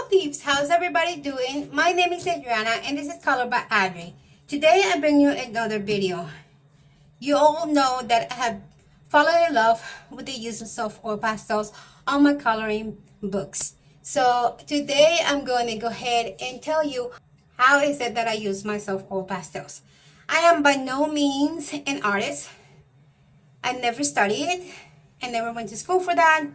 peeps, how's everybody doing? My name is Adriana and this is ColorByAdry. Today I bring you another video. You all know that I have fallen in love with the use of soft oil pastels on my coloring books. So today I'm going to go ahead and tell you how is it that I use my soft oil pastels. I am by no means an artist. I never studied. I never went to school for that.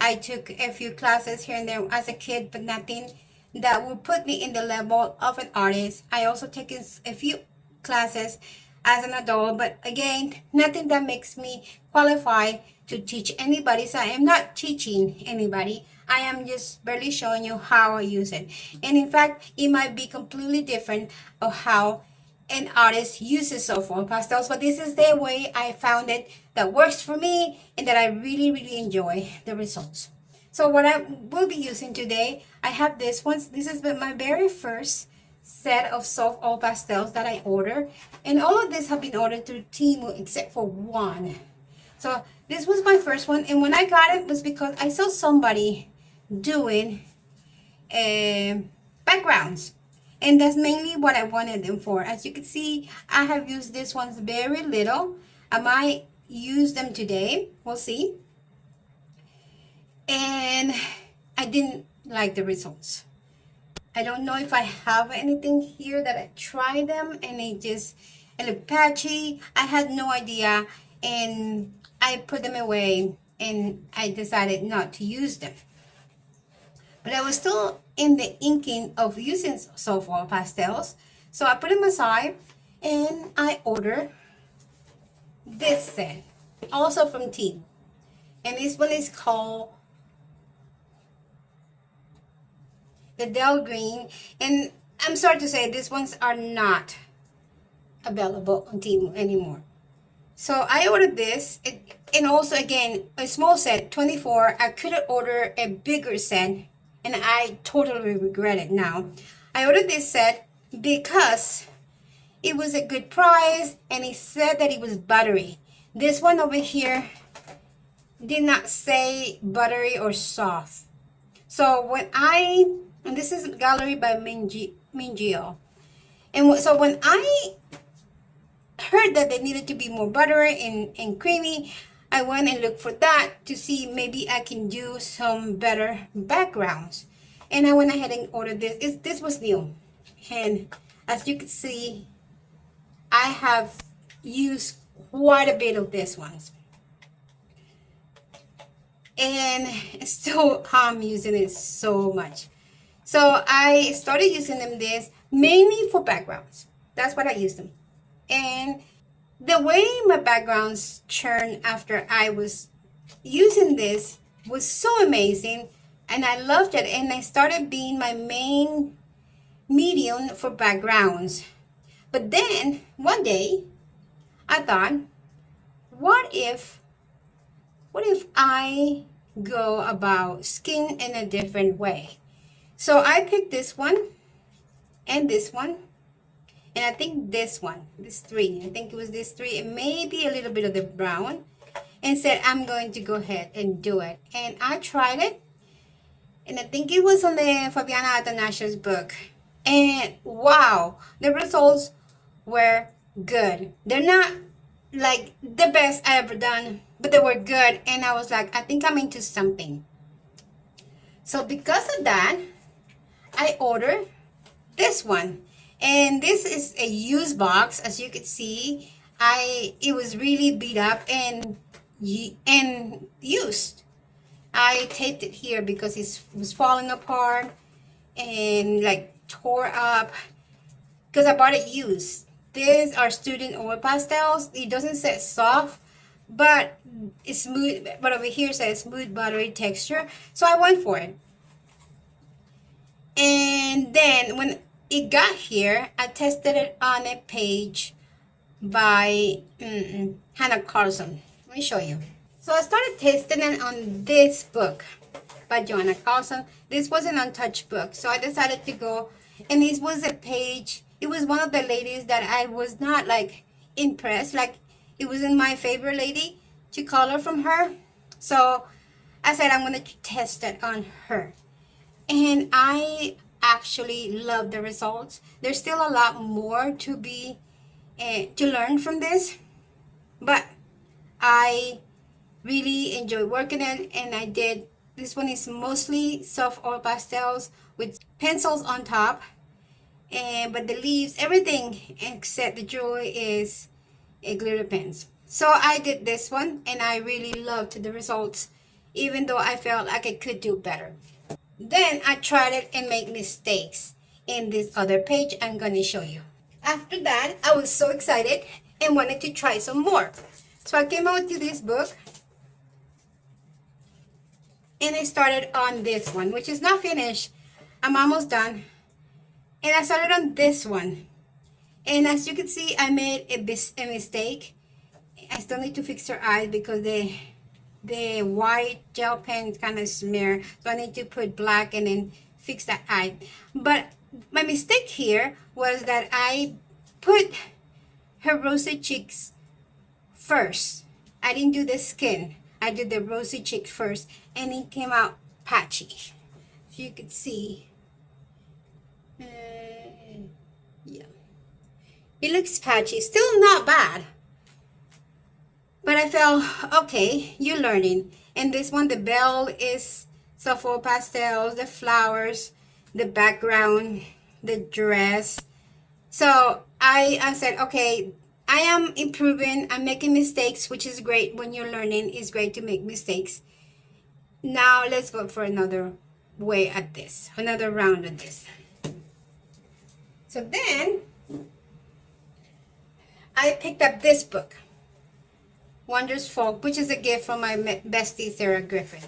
I took a few classes here and there as a kid, but nothing that would put me in the level of an artist. I also taken a few classes as an adult, but again, nothing that makes me qualify to teach anybody. So I am not teaching anybody. I am just barely showing you how I use it. And in fact, it might be completely different of how an artist uses soft oil pastels, but this is the way I found it that works for me and that I really enjoy the results. So what I will be using today, I have this one. This is my very first set of soft oil pastels that I ordered, and all of these have been ordered through Temu except for one. So this was my first one, and when I got it was because I saw somebody doing backgrounds. And that's mainly what I wanted them for. As you can see, I have used these ones very little. I might use them today. We'll see. And I didn't like the results. I don't know if I have anything here that I tried them and it looked patchy. I had no idea. And I put them away and I decided not to use them. But I was still in the inking of using soft oil pastels. So I put them aside and I ordered this set, also from Temu. And this one is called the Del Green. And I'm sorry to say, these ones are not available on Temu anymore. So I ordered this, and also again, a small set, 24. I could have ordered a bigger set, and I totally regret it now. I ordered this set because it was a good price and it said that it was buttery. This one over here did not say buttery or soft. So and this is Gallery by Mingio. And so when I heard that they needed to be more buttery and creamy, I went and looked for that to see maybe I can do some better backgrounds. And I went ahead and ordered this. This was new. And as you can see, I have used quite a bit of these ones. And still I'm using it so much. So I started using them mainly for backgrounds. That's what I use them. And the way my backgrounds turned after I was using this was so amazing, and I loved it, and I started being my main medium for backgrounds. But then one day I thought, what if I go about skin in a different way? So I picked this one and this one. And I think this three, I think it was this three, and maybe a little bit of the brown, and said, I'm going to go ahead and do it. And I tried it, and I think it was on the Fabiana Atanasia's book. And wow, the results were good. They're not like the best I ever done, but they were good. And I was like, I think I'm into something. So because of that, I ordered this one. And this is a used box. As you can see, it was really beat up and used. I taped it here because it was falling apart and like tore up because I bought it used. These are student oil pastels. It doesn't say soft, but it's smooth. But over here it says smooth buttery texture. So I went for it. And then when it got here, I tested it on a page by Hannah Carlson. Let me show you. So I started testing it on this book by Joanna Carlson. This was an untouched book, so I decided to go, and this was a page. It was one of the ladies that I was not like impressed, like it wasn't my favorite lady to color from her. So I said I'm going to test it on her. and I actually love the results. There's still a lot more to be to learn from this, but I really enjoy working it, and I did. This one is mostly soft oil pastels with pencils on top, and but the leaves, everything except the jewelry is a glitter pens. So I did this one, and I really loved the results, even though I felt like I could do better. Then I tried it and made mistakes in this other page I'm going to show you. After that, I was so excited and wanted to try some more. So I came out to this book, and I started on this one, which is not finished. I'm almost done. And I started on this one. And as you can see, I made a mistake. I still need to fix her eyes because the white gel pen kind of smear. So I need to put black and then fix that eye. But my mistake here was that I put her rosy cheeks first. I didn't do the skin. I did the rosy cheek first, and it came out patchy. If you could see. Yeah. It looks patchy. Still not bad. But I felt, okay, you're learning. And this one, the bell is soft oil pastels, the flowers, the background, the dress. So I said, okay, I am improving. I'm making mistakes, which is great. When you're learning, it's great to make mistakes. Now let's go for another way at this, another round of this. So then I picked up this book, Wondrous Folk, which is a gift from my bestie Sarah Griffin.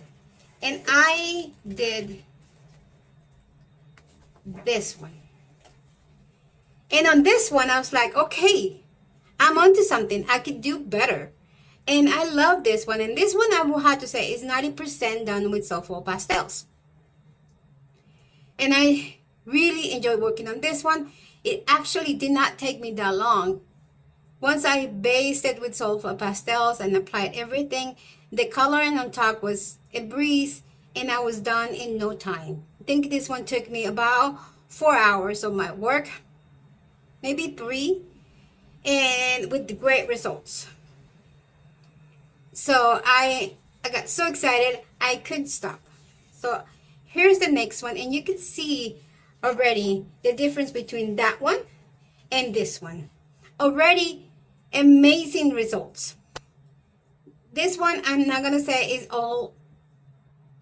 And I did this one. And on this one, I was like, okay, I'm onto something. I could do better. And I love this one. And this one, I will have to say, is 90% done with soft oil pastels. And I really enjoyed working on this one. It actually did not take me that long. Once I based it with soft oil pastels and applied everything, the coloring on top was a breeze, and I was done in no time. I think this one took me about 4 hours of my work, maybe 3, and with great results. So I got so excited I couldn't stop. So here's the next one, and you can see already the difference between that one and this one. Already amazing results. This one, I'm not gonna say is all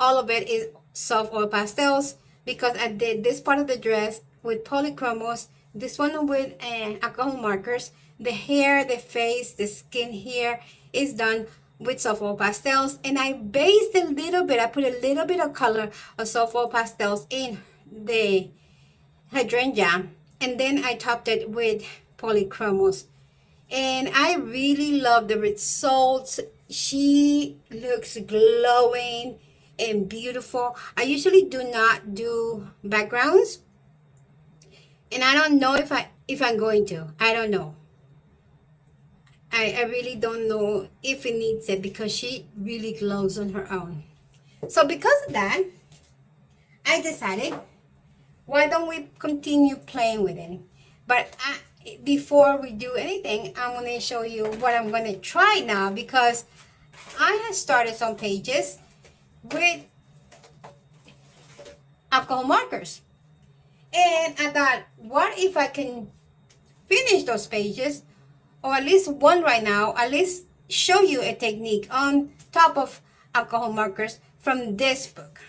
of it is soft oil pastels, because I did this part of the dress with polychromos, this one with alcohol markers. The hair, the face, the skin here is done with soft oil pastels, and I based a little bit. I put a little bit of color of soft oil pastels in the hydrangea, and then I topped it with polychromos, and I really love the results. She looks glowing and beautiful. I usually do not do backgrounds, and I don't know if I'm going to. I don't know. I really don't know if it needs it, because she really glows on her own. So because of that, I decided, why don't we continue playing with it? But before we do anything, I'm going to show you what I'm going to try now, because I have started some pages with alcohol markers. And I thought, what if I can finish those pages, or at least one right now, at least show you a technique on top of alcohol markers from this book.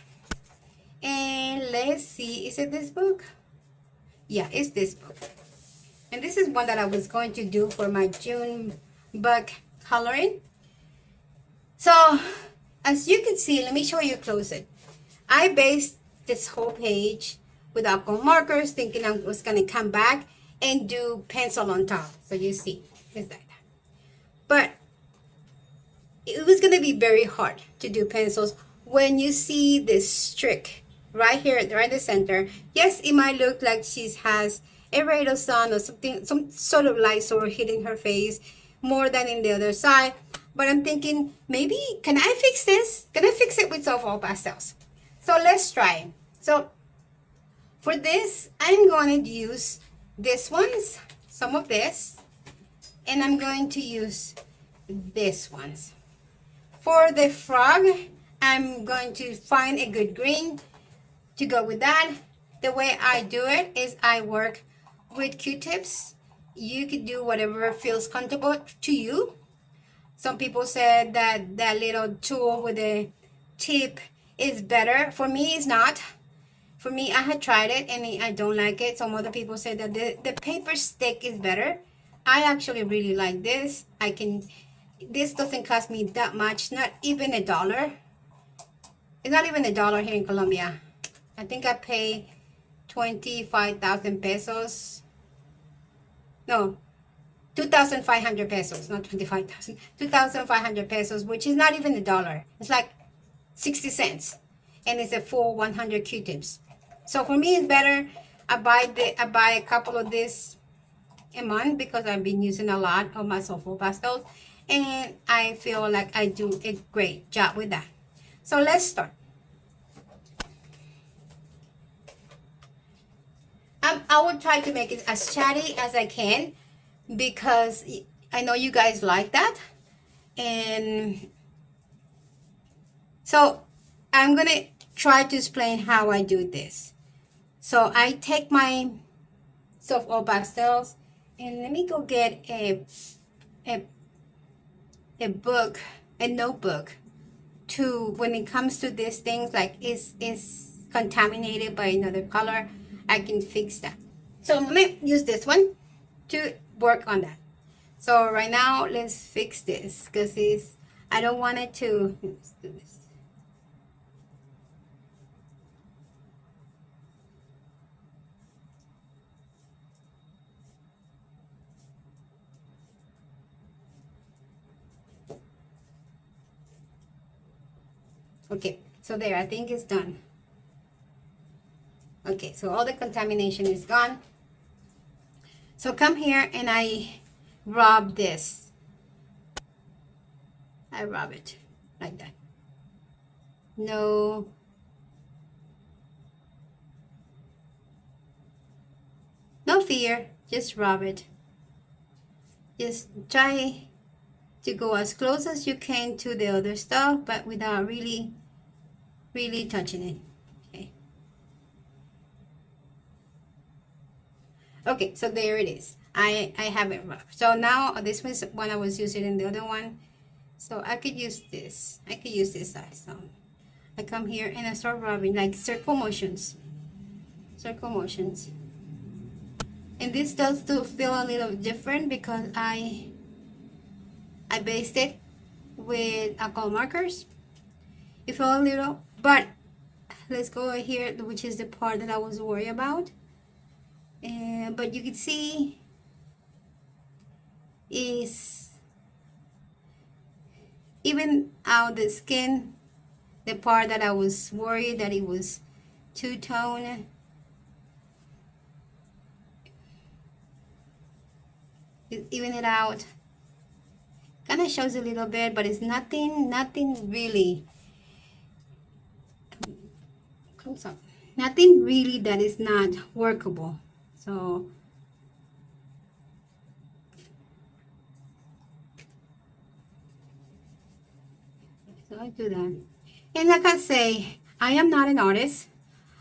And let's see, is it this book? Yeah, it's this book. And this is one that I was going to do for my June bug coloring. So as you can see, let me show you close it. I based this whole page with alcohol markers, thinking I was going to come back and do pencil on top. So you see, it's like that. But it was going to be very hard to do pencils when you see this streak right here, right in the center. Yes, it might look like she has a ray of sun or something, some sort of light source hitting her face more than in the other side. But I'm thinking, maybe, can I fix this? Can I fix it with soft oil pastels? So let's try. So For this, I'm going to use this ones, some of this, and I'm going to use this ones. For the frog, I'm going to find a good green to go with that. The way I do it is I work with Q-tips. You could do whatever feels comfortable to you. Some people said that that little tool with the tip is better. For me, it's not. For me, I had tried it and I don't like it. Some other people said that the paper stick is better. I actually really like this. This doesn't cost me that much, not even $1. It's not even $1 here in Colombia. I think I pay 25,000 pesos. No, 2,500 pesos, not 25,000. 2,500 pesos, which is not even $1. It's like 60 cents. And it's a full 100 Q-tips. So for me, it's better. I buy a couple of this a month because I've been using a lot of my soft pastels. And I feel like I do a great job with that. So let's start. I will try to make it as chatty as I can because I know you guys like that. And so I'm going to try to explain how I do this. So I take my soft oil pastels and let me go get a book, a notebook to when it comes to these things like is contaminated by another color, I can fix that. So I'm gonna use this one to work on that. So right now let's fix this because I don't want it to, let's do this. Okay, so there, I think it's done. Okay, so all the contamination is gone. So come here and I rub this. I rub it like that. No fear, just rub it. Just try to go as close as you can to the other stuff, but without really touching it. Okay, so there it is. I have it rubbed. So now this was when I was using in the other one. So I could use this. I could use this side. So I come here and I start rubbing like circle motions. Circle motions. And this does still feel a little different because I based it with alcohol markers. It felt a little, but let's go over here, which is the part that I was worried about. But you can see is even out the skin, the part that I was worried that it was two-tone. Even it out. Kind of shows a little bit, but it's nothing really. Comes up. Nothing really that is not workable. So I do that. And like I say, I am not an artist.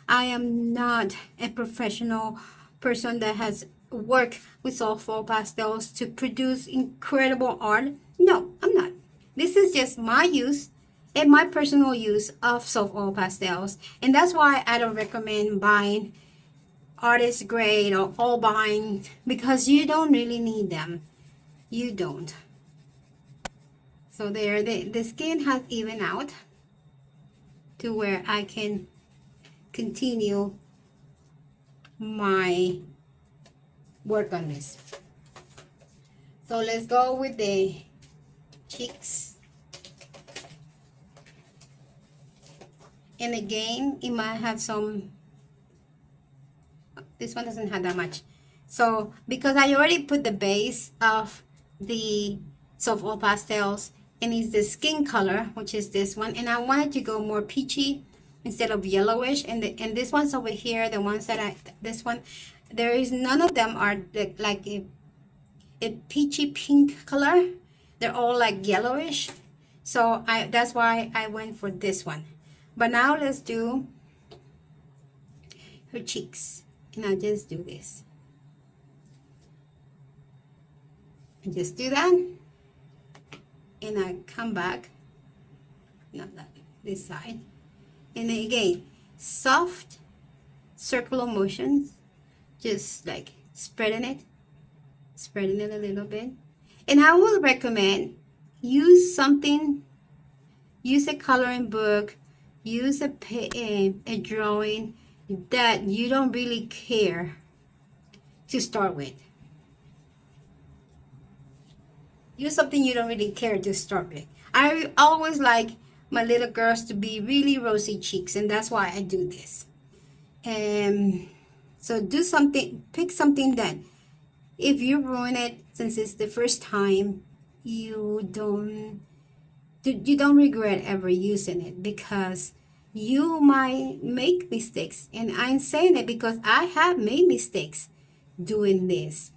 I am not a professional person that has worked with soft oil pastels to produce incredible art. No, I'm not. This is just my use and my personal use of soft oil pastels. And that's why I don't recommend buying artist grade or all buying, because you don't really need them. You don't. So there, the skin has even out to where I can continue my work on this. So let's go with the cheeks. And again, it might have some, this one doesn't have that much. So because I already put the base of the soft oil pastels and it's the skin color, which is this one, and I wanted to go more peachy, instead of yellowish. And this one's over here, the ones that this one, there is none of them are like a peachy pink color. They're all like yellowish. So that's why I went for this one. But now let's do her cheeks. And I'll just do this. And just do that. And I come back. Not that, this side. And then again, soft circular motions. Just like spreading it a little bit. And I will recommend use something, use a coloring book, use a drawing that you don't really care to start with. Use something you don't really care to start with. I always like my little girls to be really rosy cheeks, and that's why I do this. So do something, pick something that if you ruin it, since it's the first time, you don't regret ever using it, because you might make mistakes. And I'm saying it because I have made mistakes doing this.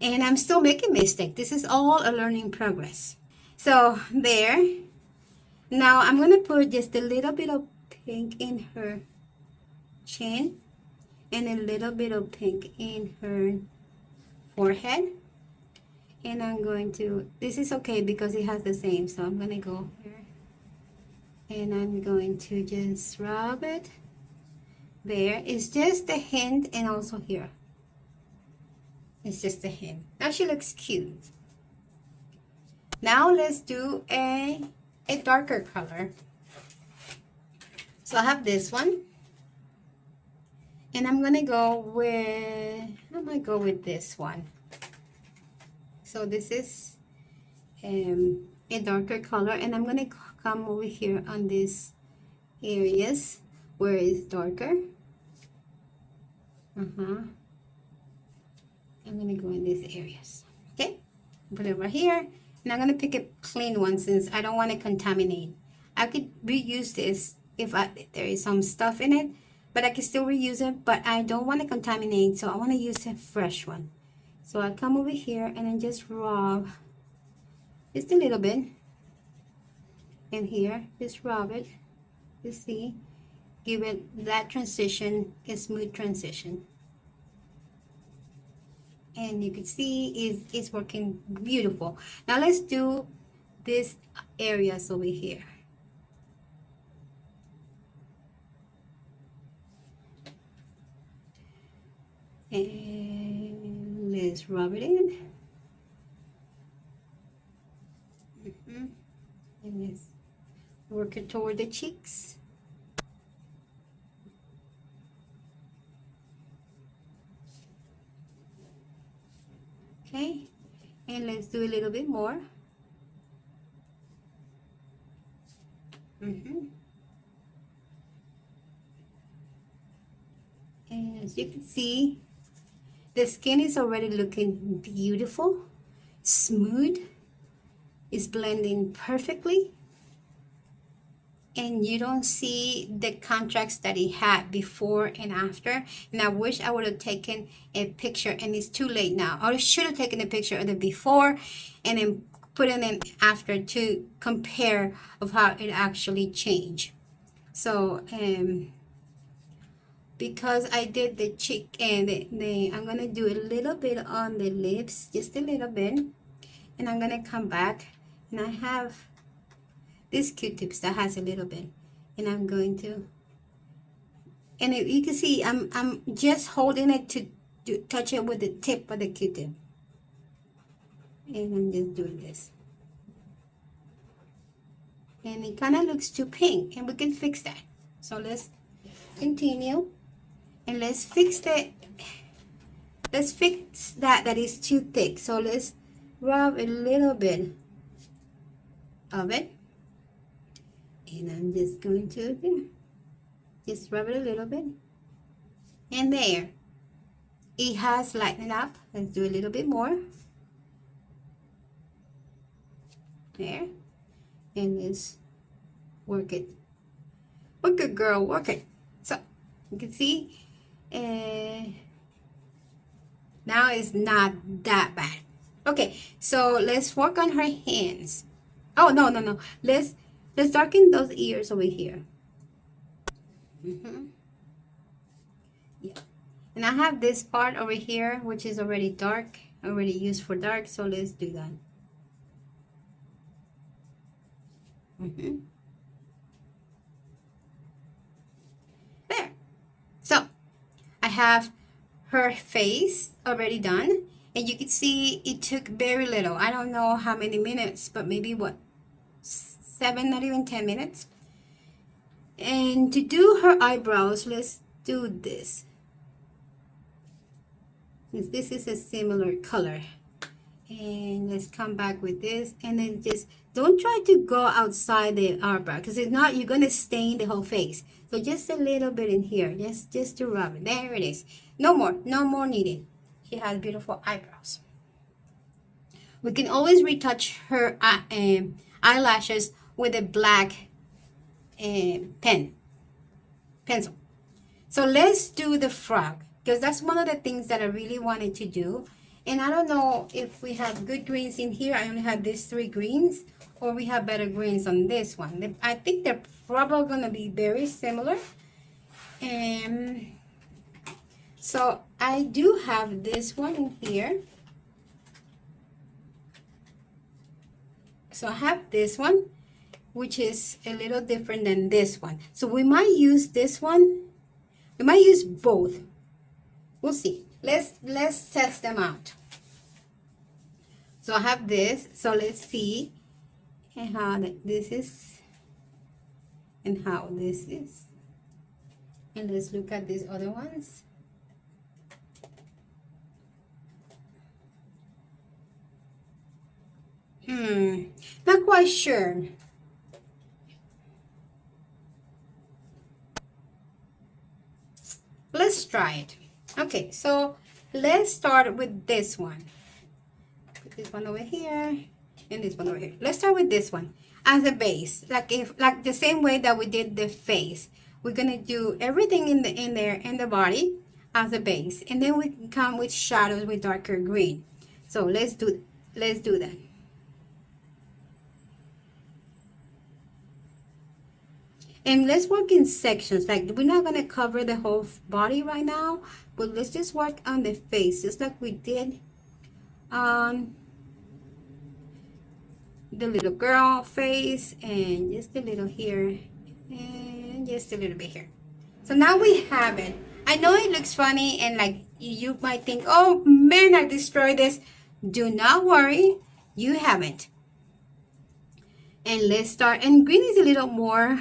And I'm still making mistakes. This is all a learning progress. So there. Now I'm going to put just a little bit of pink in her chin and a little bit of pink in her forehead. And I'm going to, this is okay because it has the same. So I'm going to go here. And I'm going to just rub it. There. It's just a hint, and also here. It's just a hint. Now she looks cute. Now let's do a darker color. So I have this one. And I'm going to go with, I might go with this one. So this is a darker color. And I'm going to come over here on these areas where it's darker. I'm going to go in these areas. Okay, put it right here. And I'm going to pick a clean one since I don't want to contaminate. I could reuse this if there is some stuff in it, but I can still reuse it, but I don't want to contaminate, so I want to use a fresh one. So I come over here and then just rub just a little bit. And here, just rub it. You see, give it that transition, a smooth transition. And you can see it's working beautiful. Now let's do these areas over here. And let's rub it in. And let's work it toward the cheeks. Okay, and let's do a little bit more. And as you can see, the skin is already looking beautiful, smooth, it's blending perfectly, and you don't see the contrast that it had before and after. And I wish I would have taken a picture, and it's too late now. I should have taken a picture of the before and then put it in after to compare of how it actually changed. So because I did the cheek and I'm gonna do a little bit on the lips, just a little bit, and I'm gonna come back, and I have this Q-tips that has a little bit, and I'm going to, and you can see I'm just holding it to touch it with the tip of the Q-tip, and I'm just doing this, and it kind of looks too pink, and we can fix that. So let's continue, and let's fix that is too thick. So let's rub a little bit of it. And I'm just going to just rub it a little bit. And there. It has lightened up. Let's do a little bit more. There. And let's Work it. Work it, girl, work it. So, you can see, now it's not that bad. Okay, so let's work on her hands. Oh, no, no, no. Let's darken those ears over here. Yeah. And I have this part over here, which is already dark, already used for dark, so let's do that. There. So, I have her face already done, and you can see it took very little. I don't know how many minutes, but maybe what, 7, not even 10 minutes. And to do her eyebrows, let's do this. Since this is a similar color, and let's come back with this, and then just don't try to go outside the eyebrow, because if not, you're gonna stain the whole face. So just a little bit in here, just to rub it. There it is. No more needed. She has beautiful eyebrows. We can always retouch her eyelashes with a black pencil. So let's do the frog, because that's one of the things that I really wanted to do. And I don't know if we have good greens in here. I only have these 3 greens, or we have better greens on this one. I think they're probably going to be very similar. And so I do have this one in here. So I have this one, which is a little different than this one. So we might use this one. We might use both. We'll see. Let's test them out. So I have this. So let's see how this is and how this is. And let's look at these other ones. Not quite sure. Let's try it. Okay, so let's start with this one. Put this one over here and this one over here. Let's start with this one as a base, like the same way that we did the face. We're gonna do everything in the body as a base, and then we can come with shadows with darker green. So let's do that. And let's work in sections. Like, we're not going to cover the whole body right now, but let's just work on the face, just like we did on the little girl face, and just a little here, and just a little bit here. So now we have it. I know it looks funny, and like you might think, oh man, I destroyed this. Do not worry, you haven't. And let's start. And green is a little more,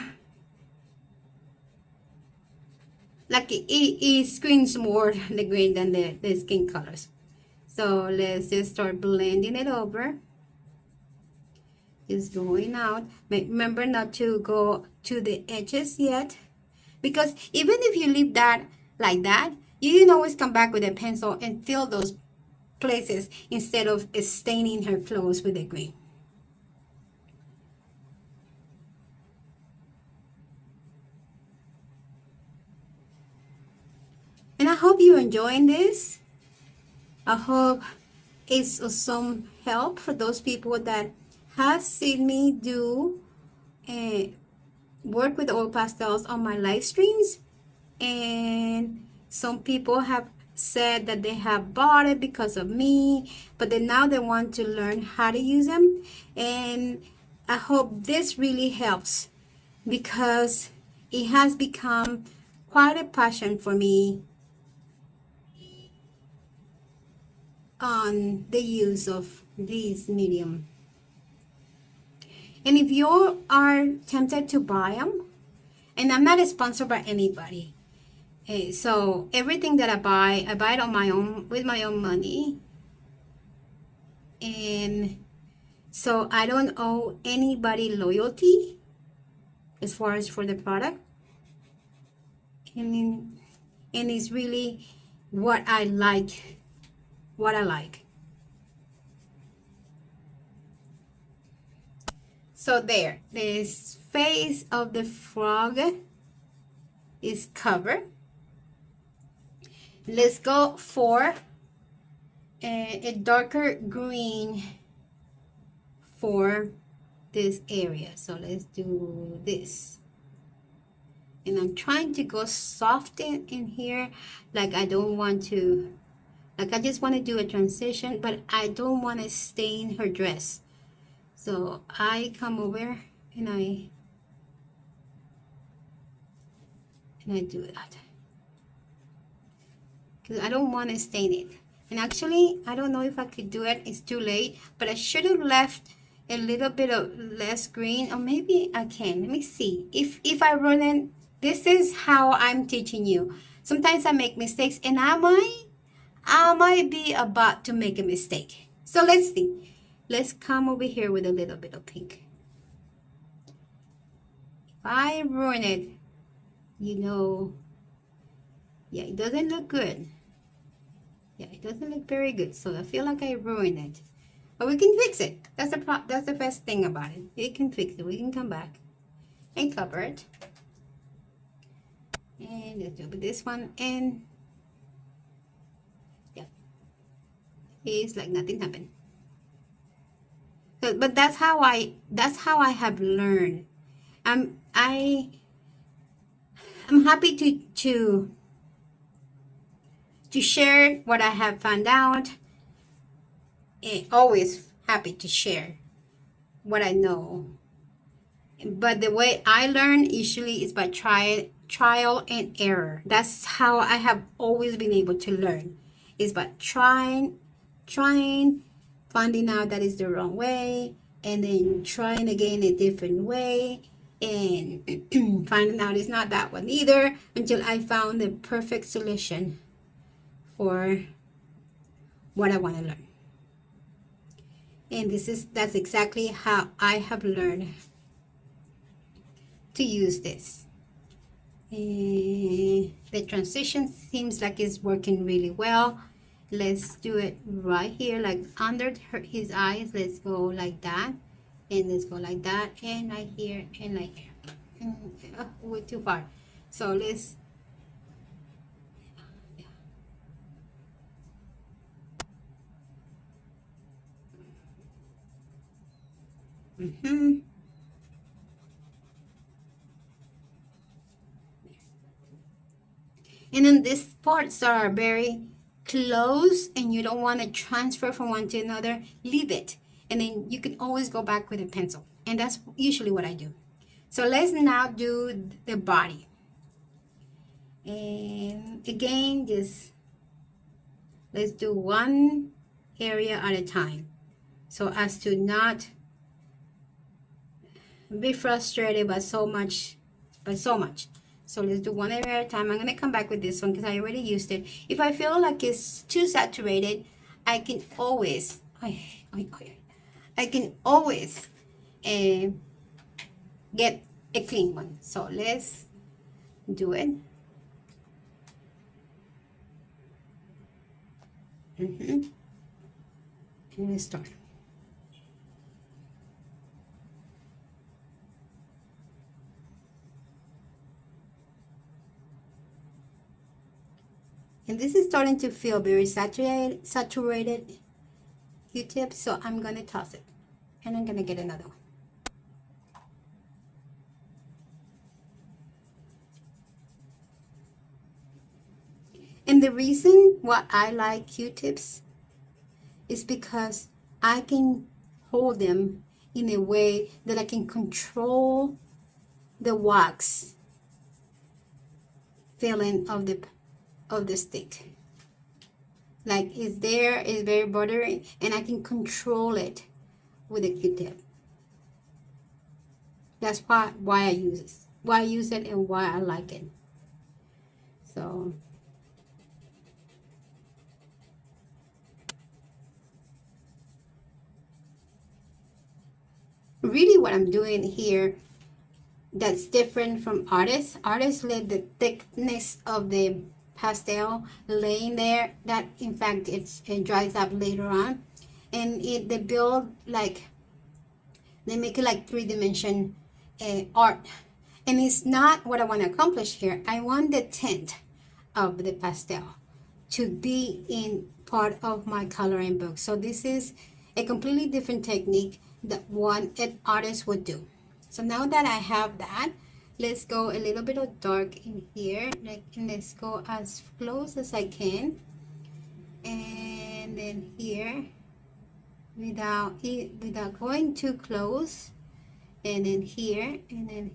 like it screens more the green than the skin colors. So let's just start blending it over. Just going out. Remember not to go to the edges yet, because even if you leave that like that, you can always come back with a pencil and fill those places instead of staining her clothes with the green. And I hope you're enjoying this. I hope it's some help for those people that have seen me do work with oil pastels on my live streams. And some people have said that they have bought it because of me, but then now they want to learn how to use them. And I hope this really helps, because it has become quite a passion for me on the use of this medium. And if you are tempted to buy them, and I'm not sponsored by anybody, so everything that I buy it on my own, with my own money, and so I don't owe anybody loyalty as far as for the product. And it's really what I like. So there, this face of the frog is covered. Let's go for a darker green for this area. So let's do this. And I'm trying to go soft in here, like I don't want to, like I just want to do a transition, but I don't want to stain her dress. So I come over and I do that, because I don't want to stain it. And actually, I don't know if I could do it. It's too late, but I should have left a little bit of less green, or maybe I can. Let me see. If I run in, this is how I'm teaching you. Sometimes I make mistakes, and I might be about to make a mistake. So let's see. Let's come over here with a little bit of pink. If I ruin it, you know, yeah, it doesn't look good. Yeah, it doesn't look very good. So I feel like I ruined it. But we can fix it. That's the best thing about it. We can fix it. We can come back and cover it. And let's do this one. And yeah, it's like nothing happened. So, but that's how I have learned. I'm happy to share what I have found out. And always happy to share what I know. But the way I learn usually is by trial and error. That's how I have always been able to learn. Is by trying, finding out that is the wrong way, and then trying again a different way, and finding out it's not that one either, until I found the perfect solution for what I want to learn. And that's exactly how I have learned to use this. And the transition seems like it's working really well. Let's do it right here, like under his eyes. Let's go like that, and let's go like that, and right here, and like here. And, we're too far. So let's and then these parts are very close and you don't want to transfer from one to another, leave it, and then you can always go back with a pencil. And that's usually what I do. So let's now do the body. And again, just let's do one area at a time, so as to not be frustrated by so much. So let's do one area at a time. I'm going to come back with this one because I already used it. If I feel like it's too saturated, I can always get a clean one. So let's do it. And let's start. And this is starting to feel very saturated Q-tip, so I'm going to toss it. And I'm going to get another one. And the reason why I like Q-tips is because I can hold them in a way that I can control the wax feeling of the stick. Like it's very buttery, and I can control it with a Q-tip. That's why I use it. Why I use it and why I like it. So really what I'm doing here that's different from artists. Artists let the thickness of the pastel laying there, that in fact it dries up later on, and they build like They make it like three-dimension art. And it's not what I want to accomplish here. I want the tint of the pastel to be in part of my coloring book. So this is a completely different technique that an artist would do. So now that I have that, let's go a little bit of dark in here. Let's go as close as I can. And then here, without going too close. And then here, and then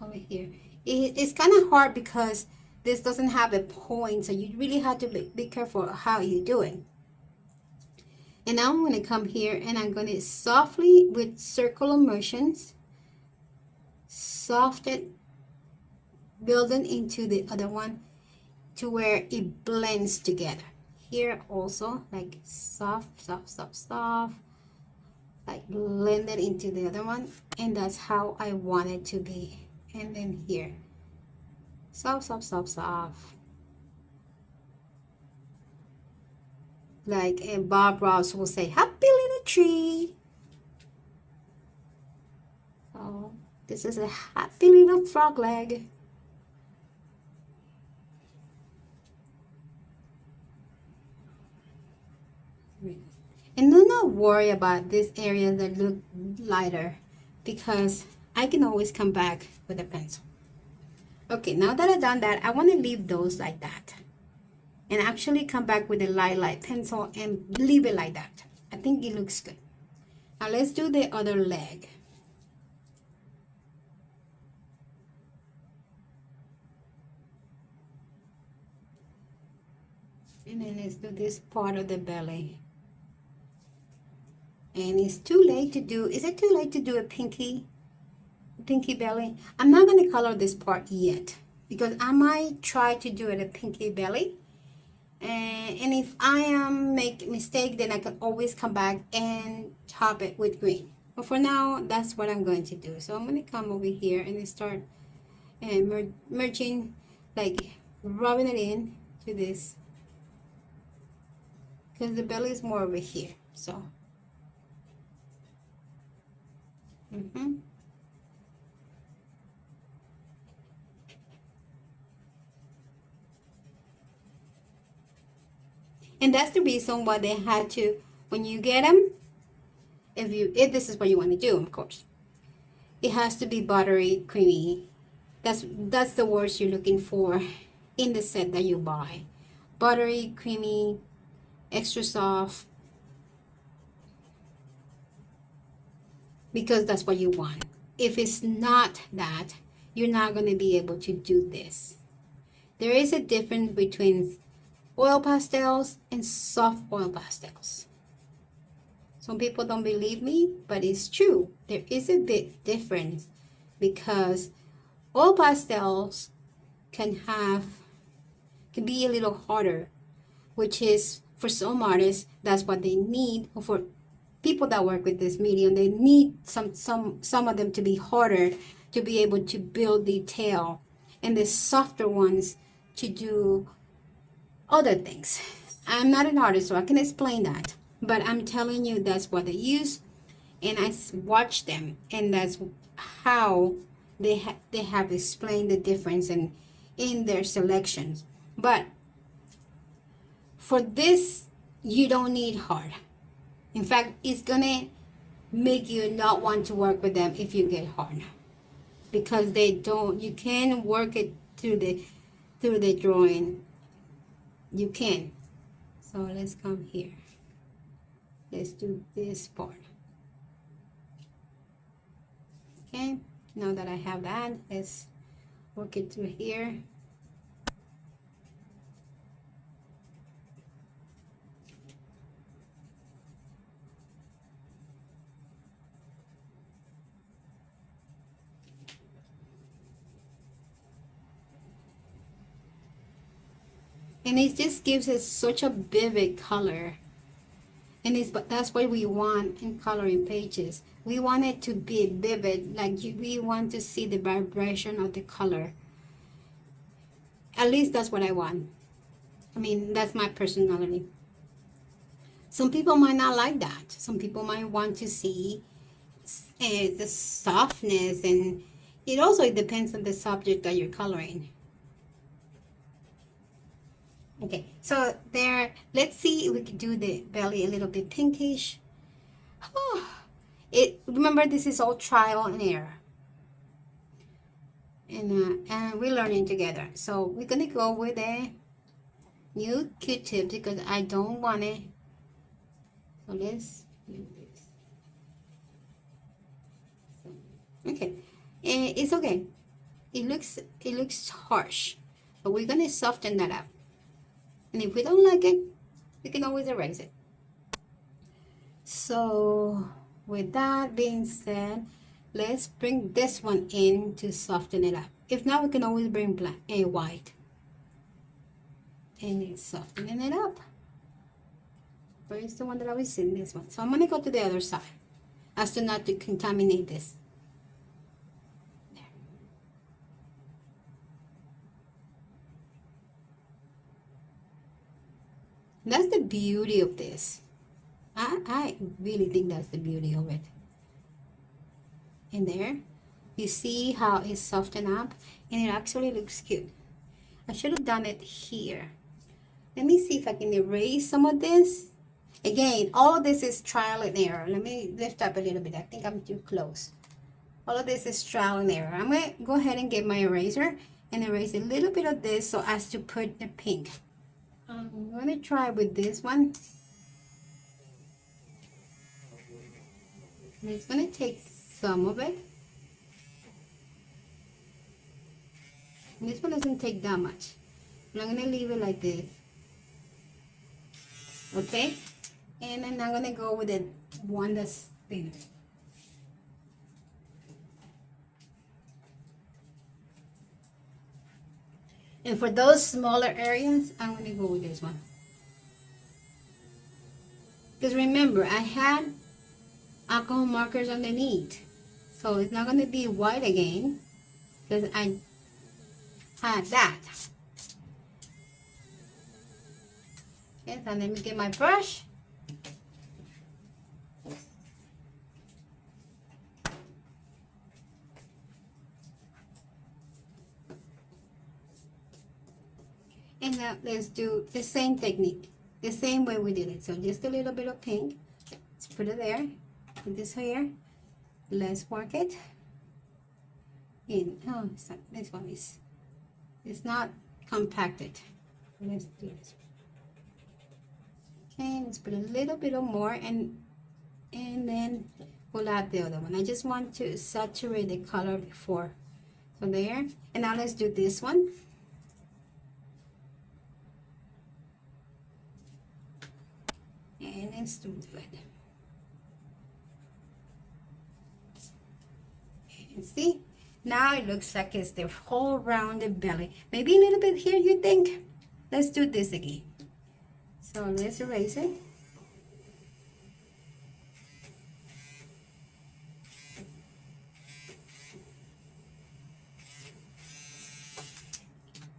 over here. It's kind of hard because this doesn't have a point, so you really have to be careful how you do it. And now I'm going to come here and I'm going to softly, with circular motions, soften, building into the other one to where it blends together. Here also, like soft, like blend it into the other one, and that's how I want it to be. And then here, soft, like Bob Ross will say, happy little tree. So this is a happy little frog leg. And do not worry about this area that look lighter, because I can always come back with a pencil. Okay, now that I've done that, I want to leave those like that. And actually come back with a light pencil and leave it like that. I think it looks good. Now let's do the other leg. And then let's do this part of the belly. And it's too late to do, is it too late to do a pinky belly? I'm not going to color this part yet, because I might try to do it a pinky belly. And if I make a mistake, then I can always come back and top it with green. But for now, that's what I'm going to do. So I'm going to come over here and start merging, like rubbing it in to this, because the belly is more over here. So and that's the reason why they had to, when you get them, if this is what you want to do, of course, it has to be buttery, creamy. That's the words you're looking for in the set that you buy. Buttery, creamy, extra soft, because that's what you want. If it's not that, you're not going to be able to do this. There is a difference between oil pastels and soft oil pastels. Some people don't believe me, but it's true. There is a big difference, because oil pastels can be a little harder, which is, for some artists, that's what they need. Or for people that work with this medium, they need some of them to be harder to be able to build detail, and the softer ones to do other things. I'm not an artist, so I can explain that, but I'm telling you that's what they use, and I watch them, and that's how they have explained the difference in their selections. But for this, you don't need hard. In fact, it's gonna make you not want to work with them if you get hard, because you can work it through the drawing. You can. So let's come here. Let's do this part. Okay, now that I have that, let's work it through here. And it just gives us such a vivid color, and that's what we want in coloring pages. We want it to be vivid, we want to see the vibration of the color. At least that's what I want. I mean, that's my personality. Some people might not like that. Some people might want to see the softness, and it also depends on the subject that you're coloring. Okay, so there, let's see if we can do the belly a little bit pinkish. Remember, this is all trial and error, and we're learning together. So we're gonna go with a new Q-tip because I don't want it. So let's do this. Okay, and it's okay. It looks harsh, but we're gonna soften that up. And if we don't like it, we can always erase it. So with that being said, let's bring this one in to soften it up. If not, we can always bring white. And it's softening it up. Where's the one that I was in? This one. So I'm going to go to the other side as to not to contaminate this. There. That's the beauty of this. I really think that's the beauty of it. And there, you see how it's softened up, and it actually looks cute. I should have done it here. Let me see if I can erase some of this. Again, all of this is trial and error. Let me lift up a little bit. I think I'm too close. All of this is trial and error. I'm going to go ahead and get my eraser and erase a little bit of this so as to put the pink. I'm going to try with this one. And it's going to take some of it. And this one doesn't take that much. But I'm going to leave it like this. Okay? And then I'm going to go with the one that's thinner. And for those smaller areas, I'm going to go with this one. Because remember, I had alcohol markers underneath. So it's not going to be white again. Because I had that. Okay, so let me get my brush. And now let's do the same technique, the same way we did it. So just a little bit of pink. Let's put it there. Put this here. Let's work it. In it's not, this one is. It's not compacted. Let's do this. Okay, let's put a little bit of more, and then we'll add the other one. I just want to saturate the color before. So there. And now let's do this one. And let's do it. And see, now it looks like it's the whole rounded belly. Maybe a little bit here, you think? Let's do this again. So let's erase it.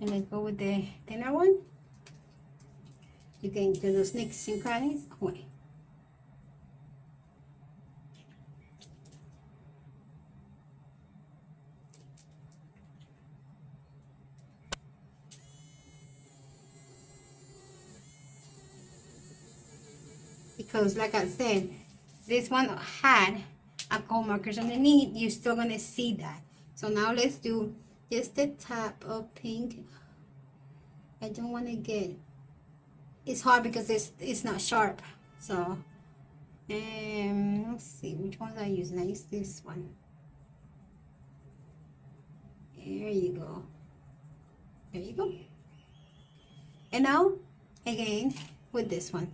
And let's go with the thinner one. You can do those nicks and crannies away. Because like I said, this one had alcohol markers underneath. You're still gonna see that. So now let's do just a tap of pink. I don't want to get, it's hard because it's not sharp. So let's see which ones I use. I use this one. There you go. There you go. And now again with this one.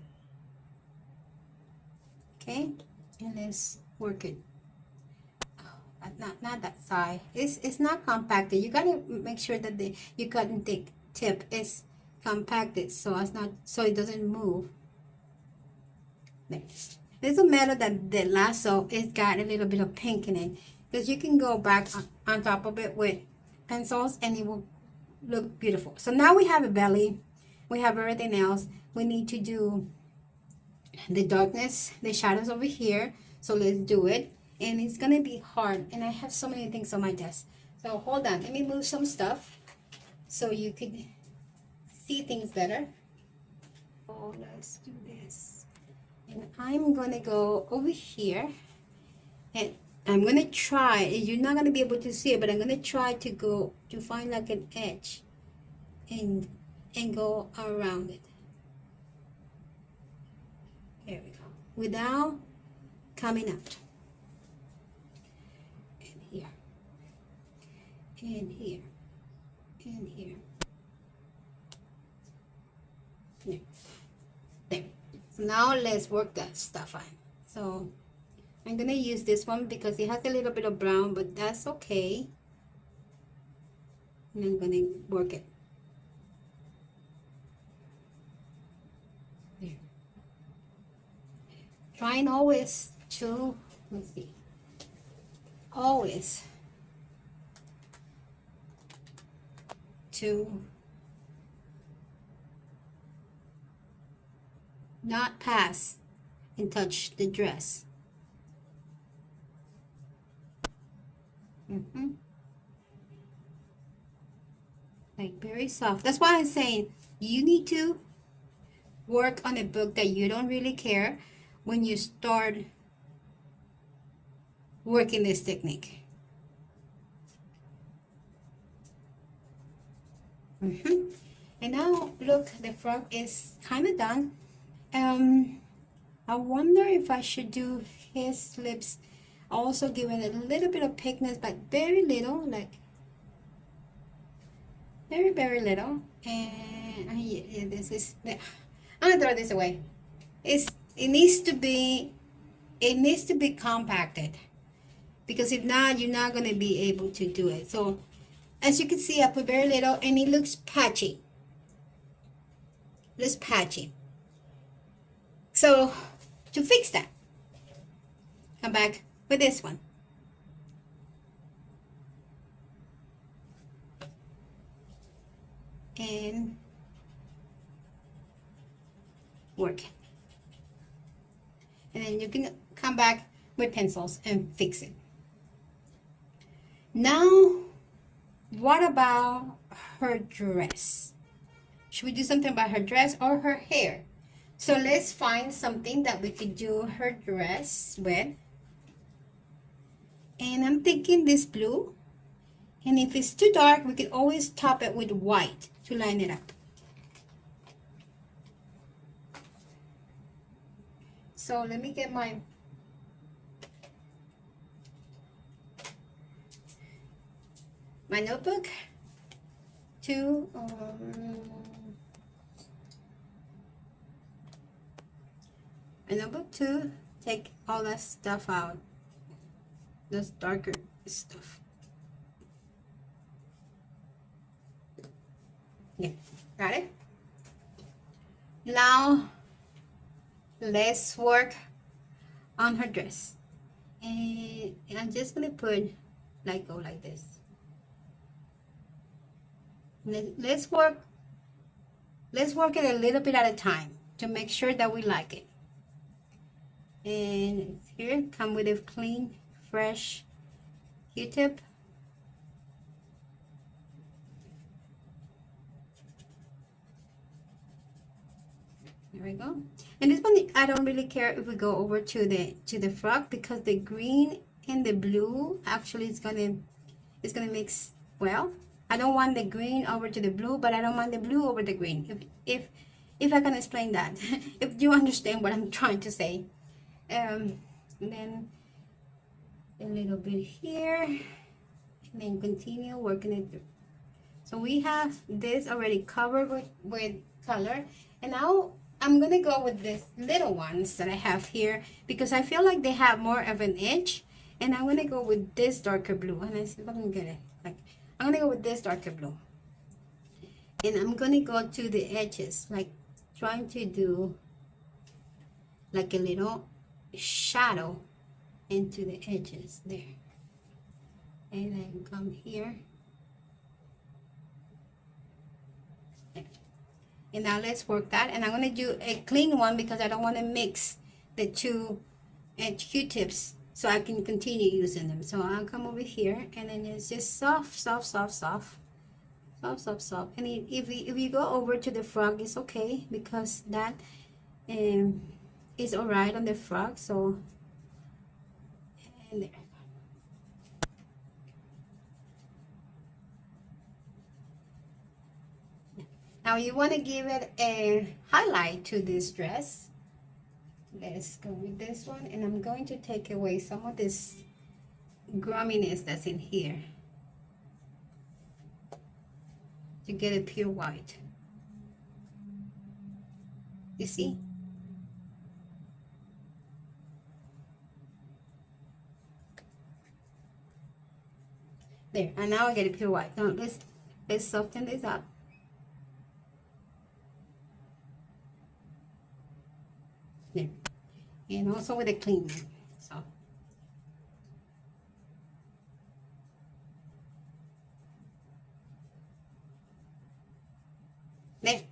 Okay, and let's work it. Oh, not that side. It's not compacted. You gotta make sure that your cutting tip is compacted so it doesn't move. There. There's a matter that the lasso it's got a little bit of pink in it, because you can go back on top of it with pencils and it will look beautiful. So now we have a belly, we have everything else. We need to do the darkness, the shadows over here. So let's do it. and it's gonna be hard, and I have so many things on my desk. So hold on, let me move some stuff so you could see things better. Oh, let's do this. And I'm gonna go over here, and I'm gonna try, you're not gonna be able to see it, but I'm gonna try to go to find like an edge and go around it. There we go, without coming out. And here, and here, and here. There. There. So now let's work that stuff on. So I'm gonna use this one because it has a little bit of brown, but that's okay. And I'm gonna work it. There. Trying always to, let's see, always to not pass and touch the dress. Like very soft. That's why I'm saying you need to work on a book that you don't really care when you start working this technique. And now look, the frog is kind of done. I wonder if I should do his lips, also giving it a little bit of thickness, but very little, like very little. And yeah, this is, I'm gonna throw this away. It needs to be compacted, because if not, you're not gonna be able to do it. So as you can see, I put very little, and it looks patchy. Looks patchy. So to fix that, come back with this one. And work. And then you can come back with pencils and fix it. Now, what about her dress? Should we do something about her dress or her hair? So let's find something that we could do her dress with. And I'm thinking this blue. And if it's too dark, we could always top it with white to line it up. So let me get my notebook to take all that stuff out, this darker stuff. Yeah, got it. Now let's work on her dress, and I'm just gonna put go like this. Let's work it a little bit at a time to make sure that we like it. And here, come with a clean, fresh Q-tip. There we go. And this one, I don't really care if we go over to the frog, because the green and the blue actually is gonna mix well. I don't want the green over to the blue, but I don't want the blue over the green. If I can explain that, if you understand what I'm trying to say. And then a little bit here, and then continue working it through. So we have this already covered with color, and now I'm gonna go with these little ones that I have here, because I feel like they have more of an edge, and I'm gonna go with this darker blue. And I see if I can get it. I'm gonna go with this darker blue, and I'm gonna go to the edges, like trying to do like a little shadow into the edges there, and then come here. There. And now let's work that, and I'm going to do a clean one because I don't want to mix the two Q-tips so I can continue using them. So I'll come over here, and then it's just soft, soft, soft, soft, soft, soft, soft. And if you go over to the frog, it's okay, because that is all right on the frog. So, and there. Now you want to give it a highlight to this dress. Let's go with this one, and I'm going to take away some of this grumminess that's in here to get a pure white. You see? There, and now I get a pure white. Now let's soften this up. There. And also with a cleaner. So there.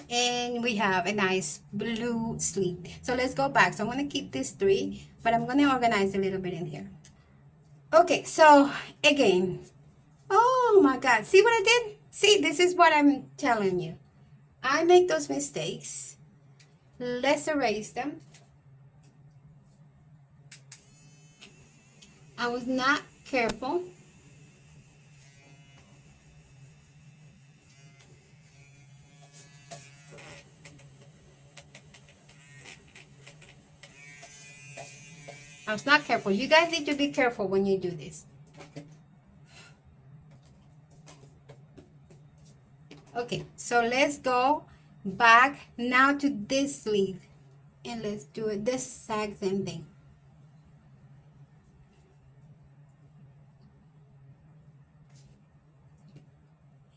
And we have a nice blue sleeve. So let's go back. So I'm going to keep this 3, but I'm going to organize a little bit in here. Okay, so again, oh my God, see what I did? See, this is what I'm telling you. I make those mistakes. Let's erase them. I was not careful. I was not careful. You guys need to be careful when you do this. Okay, so let's go back now to this sleeve, and let's do it this exact same thing.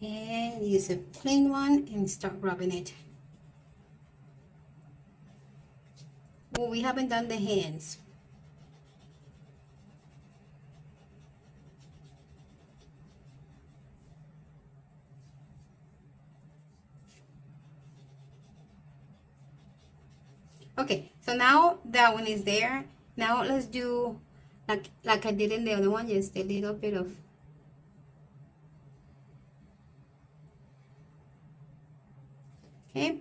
And use a plain one and start rubbing it. Well, we haven't done the hands. Okay, so now that one is there. Now let's do like I did in the other one, just a little bit of okay.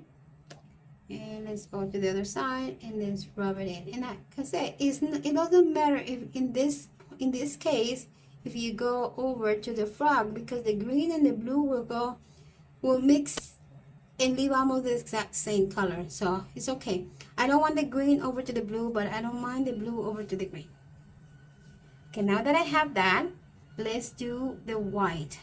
And let's go to the other side and let's rub it in. And like I said, it doesn't matter if in this case if you go over to the frog, because the green and the blue will mix and leave almost the exact same color, so it's okay. I don't want the green over to the blue, but I don't mind the blue over to the green. Okay, now that I have that, let's do the white.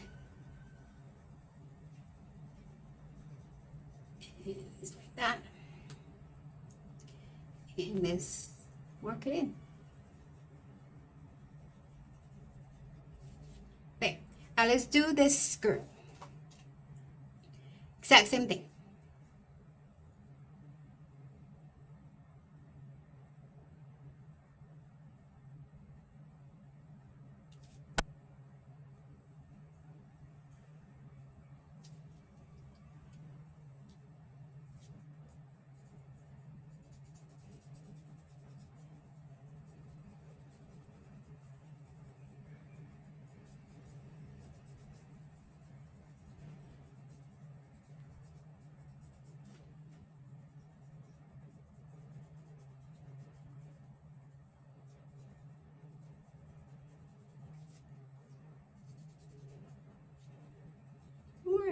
Just like that. And let's work it in. There. Now let's do this skirt. Exact same thing.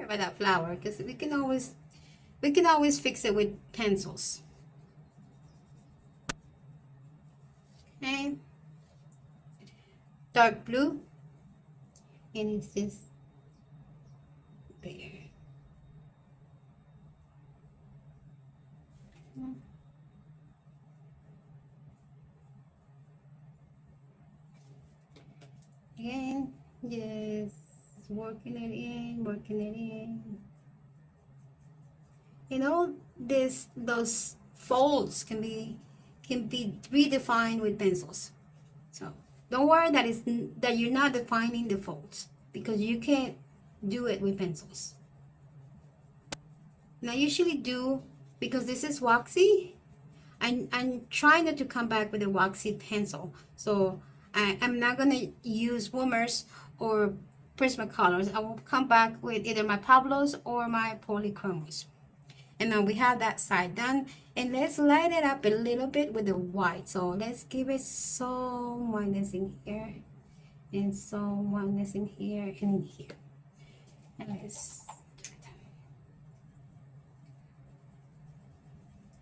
About that flower, because we can always fix it with pencils. Okay, dark blue, and it's just there. Again, just working it in, working it in. You know, those folds can be redefined with pencils. So don't worry that you're not defining the folds, because you can't do it with pencils. And I usually do, because this is waxy, I'm trying not to come back with a waxy pencil. So I'm not going to use Woomers or Prismacolors. I will come back with either my Pablos or my Polychromos. And now we have that side done. And let's light it up a little bit with the white. So let's give it some whiteness in here. And some whiteness in here and in here. And let's do it.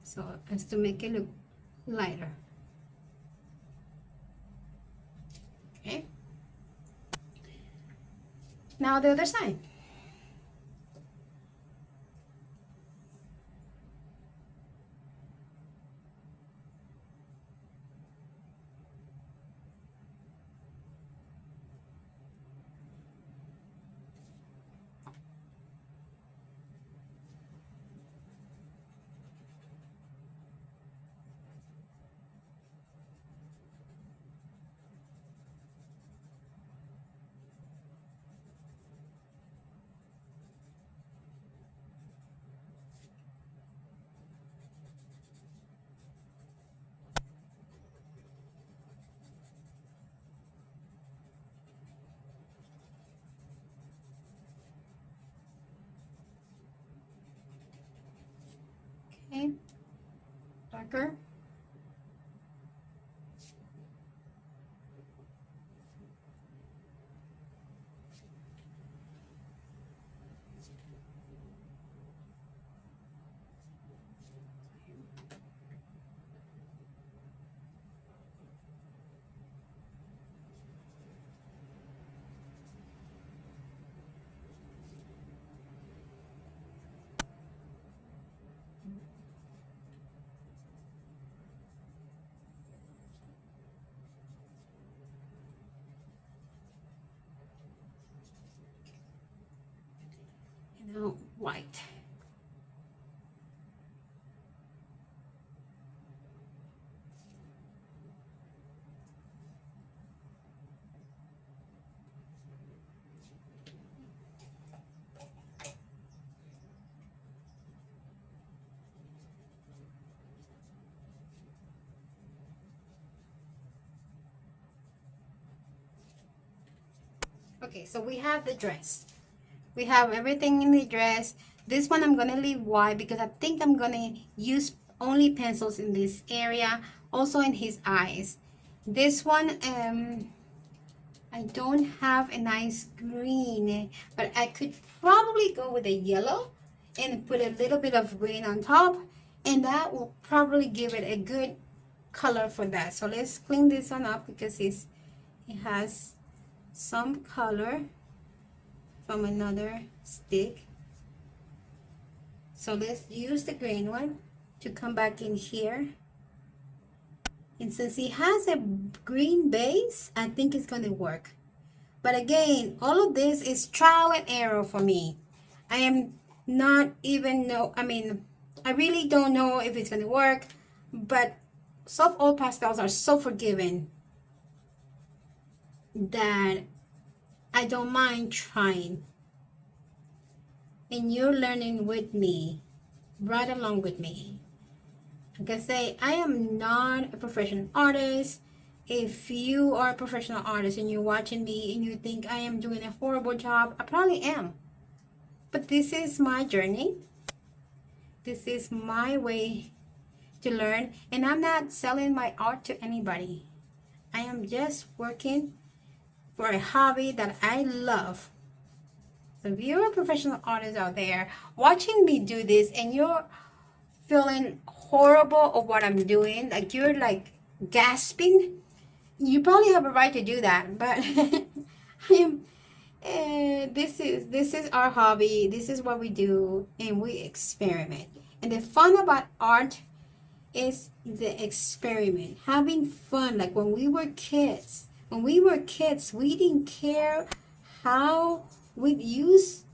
So as to make it look lighter. Okay. Now the other side. Okay. Darker. And now white. Okay, so we have the dress. We have everything in the dress. This one I'm gonna leave white because I think I'm gonna use only pencils in this area, also in his eyes. This one, I don't have a nice green, but I could probably go with a yellow and put a little bit of green on top, and that will probably give it a good color for that. So let's clean this one up because it has some color from another stick. So let's use the green one to come back in here. And since it has a green base, I think it's going to work. But again, all of this is trial and error for me. I am not even I really don't know if it's going to work, but soft oil pastels are so forgiving that I don't mind trying. And you're learning with me, right along with me. Like I say, I am not a professional artist. If you are a professional artist and you're watching me and you think I am doing a horrible job, I probably am. But this is my journey. This is my way to learn. And I'm not selling my art to anybody. I am just working for a hobby that I love. So if you're a professional artist out there watching me do this and you're feeling horrible of what I'm doing, like you're like gasping, you probably have a right to do that. But this is our hobby. This is what we do, and we experiment. And the fun about art is the experiment, having fun. Like when we were kids, we didn't care how we'd use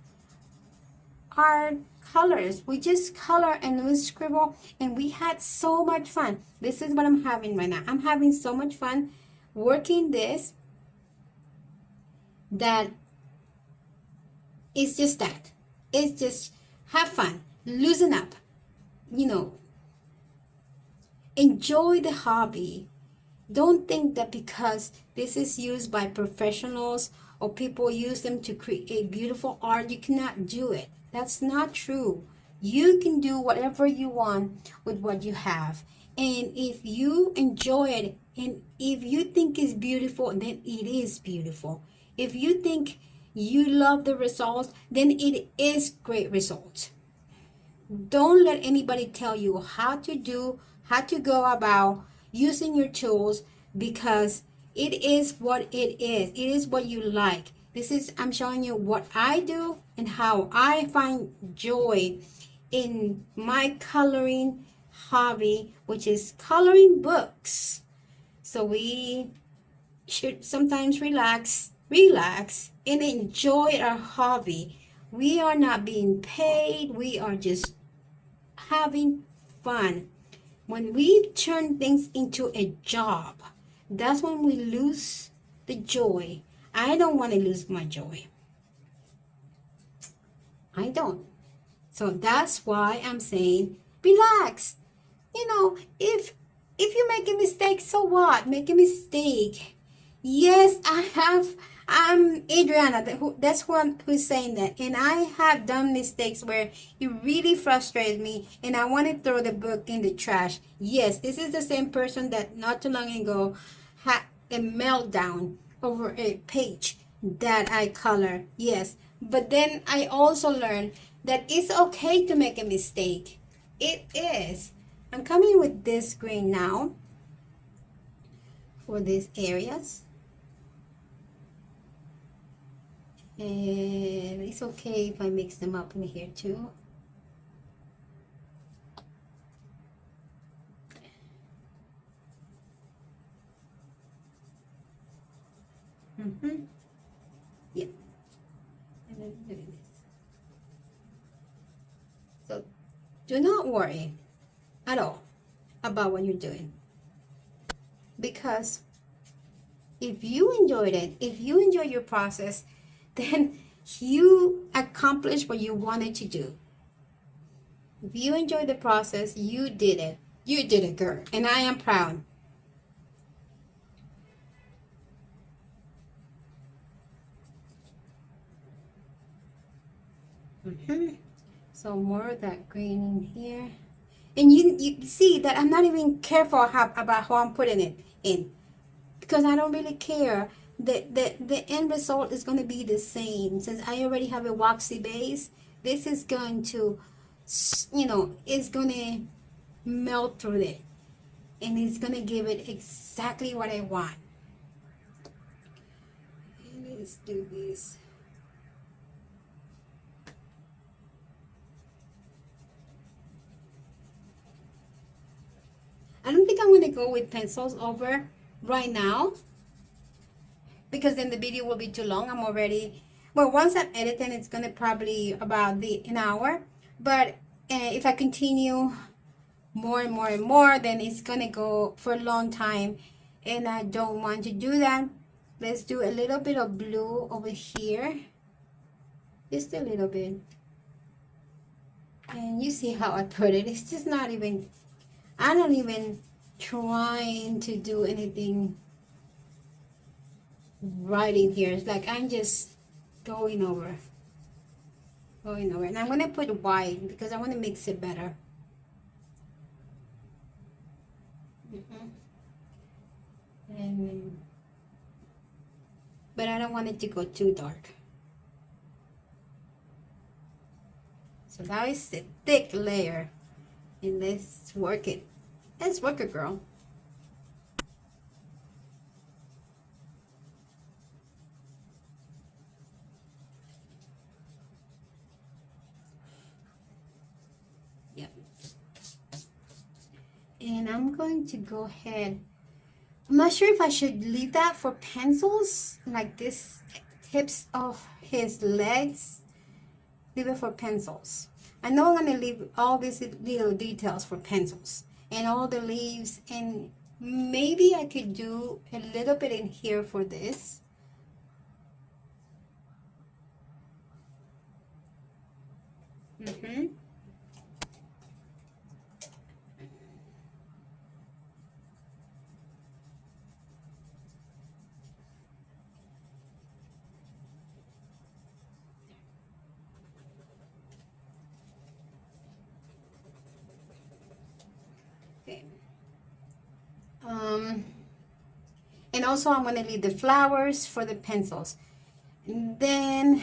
our colors. We just color and we scribble, and we had so much fun. This is what I'm having right now. I'm having so much fun working this, that it's just that. It's just have fun, loosen up, enjoy the hobby. Don't think that because this is used by professionals or people use them to create beautiful art, you cannot do it. That's not true. You can do whatever you want with what you have. And if you enjoy it and if you think it's beautiful, then it is beautiful. If you think you love the results, then it is great results. Don't let anybody tell you how to go about using your tools, because it is what it is. It is what you like. I'm showing you what I do and how I find joy in my coloring hobby, which is coloring books. So we should sometimes relax and enjoy our hobby. We are not being paid. We are just having fun. When we turn things into a job, that's when we lose the joy. I don't want to lose my joy. I don't. So that's why I'm saying relax. If you make a mistake, so what? Make a mistake. Yes, I'm Adriana. That's one who's saying that. And I have done mistakes where it really frustrated me and I want to throw the book in the trash. Yes, this is the same person that not too long ago had a meltdown over a page that I color. Yes, but then I also learned that it's okay to make a mistake. It is. I'm coming with this green now for these areas. And it's okay if I mix them up in here too. Yep. And then look at this. So do not worry at all about what you're doing, because if you enjoyed it, if you enjoy your process, then you accomplished what you wanted to do. If you enjoy the process, you did it. You did it, girl, and I am proud. So more of that green in here. And you see that I'm not even careful about how I'm putting it in, because I don't really care. The end result is going to be the same. Since I already have a waxy base, this is going to, it's going to melt through it. And it's going to give it exactly what I want. And let's do this. I don't think I'm going to go with pencils over right now, because then the video will be too long. I'm already, well, once I'm editing, it's going to probably about an hour. But if I continue more and more and more, then it's going to go for a long time. And I don't want to do that. Let's do a little bit of blue over here. Just a little bit. And you see how I put it. It's just not even, I'm not even trying to do anything right in here. It's like I'm just going over. And I'm going to put white because I want to mix it better. But I don't want it to go too dark. So now it's a thick layer. And let's work it. Let's work it, girl. Yep. And I'm going to go ahead. I'm not sure if I should leave that for pencils, like this tips of his legs. Leave it for pencils. I know I'm going to leave all these little details for pencils and all the leaves, and maybe I could do a little bit in here for this. And also I'm going to leave the flowers for the pencils. And then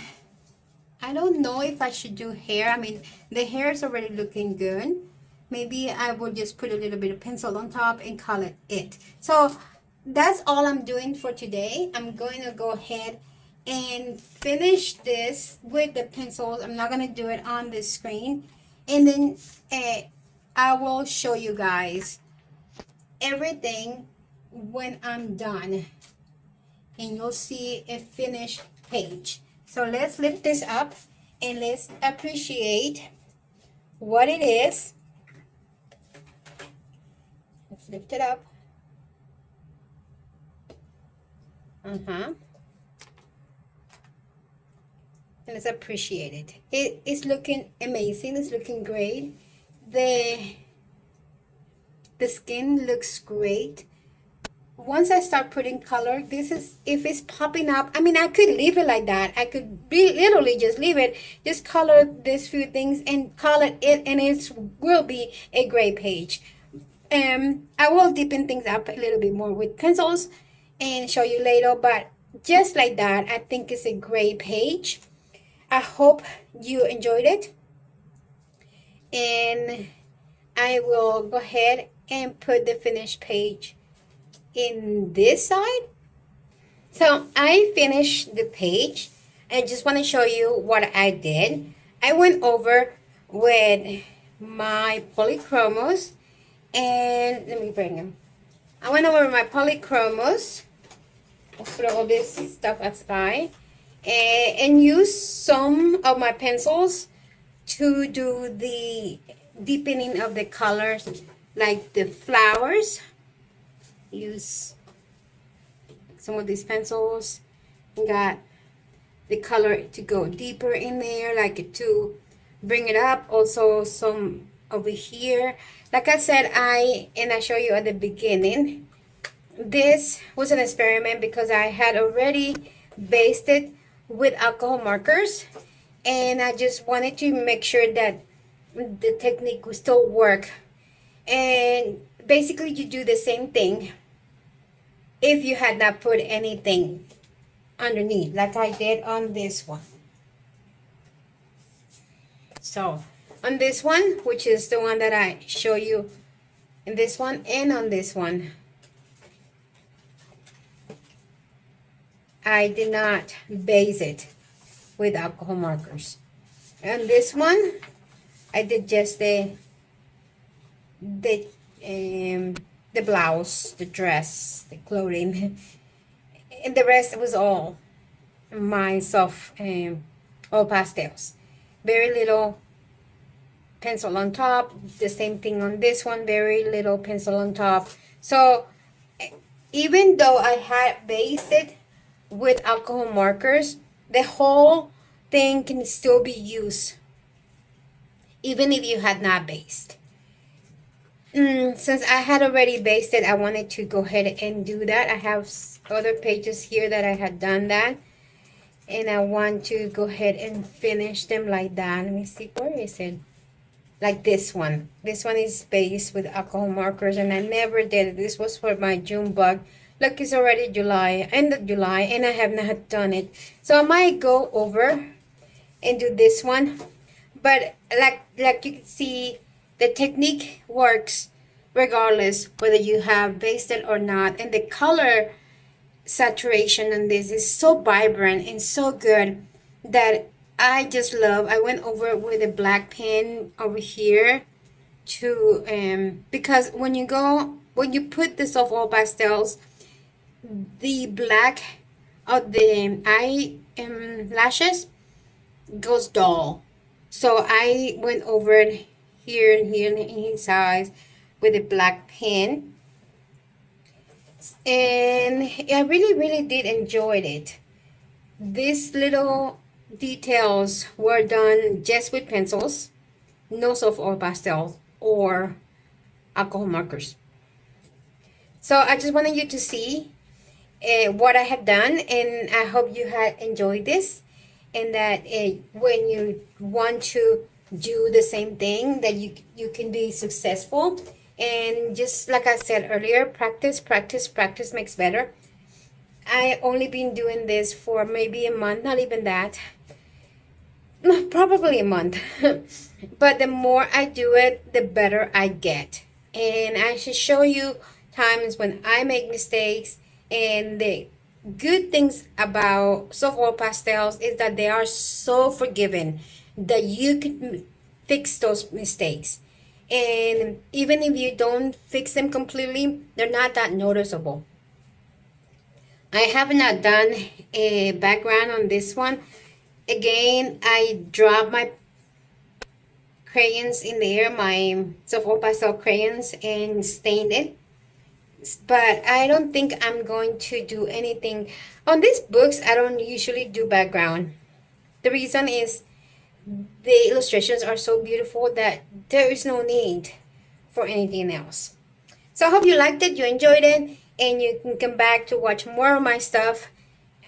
I don't know if I should do hair. I mean, the hair is already looking good. Maybe I will just put a little bit of pencil on top and call it. So that's all I'm doing for today. I'm going to go ahead and finish this with the pencils. I'm not going to do it on the screen. And then I will show you guys everything when I'm done. And you'll see a finished page. So let's lift this up and let's appreciate what it is. Let's lift it up. And let's appreciate it. It is looking amazing. It's looking great. The skin looks great. Once I start putting color, this is, if it's popping up, I mean, I could leave it like that. I could be literally just leave it, just color these few things and call it, and it will be a great page. I will deepen things up a little bit more with pencils and show you later, but just like that, I think it's a great page. I hope you enjoyed it, and I will go ahead and put the finished page in this side. So I finished the page. I just want to show you what I did. I went over with my polychromos, and let me bring them. I went over my polychromos. Let's put all this stuff aside and use some of my pencils to do the deepening of the colors, like the flowers. Use some of these pencils, got the color to go deeper in there, like to bring it up. Also some over here. Like I said, I show you at the beginning, this was an experiment because I had already based it with alcohol markers, and I just wanted to make sure that the technique would still work. And basically you do the same thing if you had not put anything underneath, like I did on this one. So on this one, which is the one that I show you in this one, and on this one, I did not base it with alcohol markers. And this one, I did just the blouse, the dress, the clothing, and the rest was all my soft, all pastels. Very little pencil on top. The same thing on this one, very little pencil on top. So even though I had based it with alcohol markers, the whole thing can still be used even if you had not based. Since I had already based it, I wanted to go ahead and do that. I have other pages here that I had done that, and I want to go ahead and finish them like that. Let me see, where is it? Like this one. This one is based with alcohol markers, and I never did it. This was for my June bug. Look, it's already July, end of July, and I have not done it. So I might go over and do this one. But like you can see, the technique works regardless whether you have based it or not. And the color saturation on this is so vibrant and so good that I just love. I went over with a black pen over here to because when you put the soft oil pastels, the black of the eye lashes goes dull. So I went over here and here in his eyes with a black pen, and I really did enjoy it. These little details were done just with pencils, no soft oil pastel or alcohol markers. So I just wanted you to see what I had done, and I hope you had enjoyed this, and that when you want to do the same thing, that you can be successful. And just like I said earlier, practice makes better. I only been doing this for maybe a month, not even that. No, probably a month. But the more I do it, the better I get. And I should show you times when I make mistakes. And the good things about soft oil pastels is that they are so forgiving that you can fix those mistakes. And even if you don't fix them completely, they're not that noticeable. I have not done a background on this one. Again, I dropped my crayons in there, my soft oil pastel crayons, and stained it. But I don't think I'm going to do anything. On these books, I don't usually do background. The reason is the illustrations are so beautiful that there is no need for anything else. So I hope you liked it, you enjoyed it, and you can come back to watch more of my stuff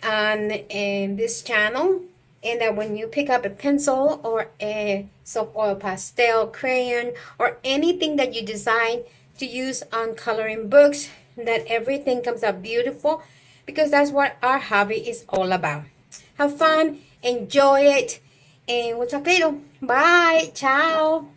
on this channel. And that when you pick up a pencil or a soft oil pastel crayon or anything that you decide to use on coloring books, that everything comes out beautiful, because that's what our hobby is all about. Have fun, enjoy it, and we'll talk later. Bye, ciao.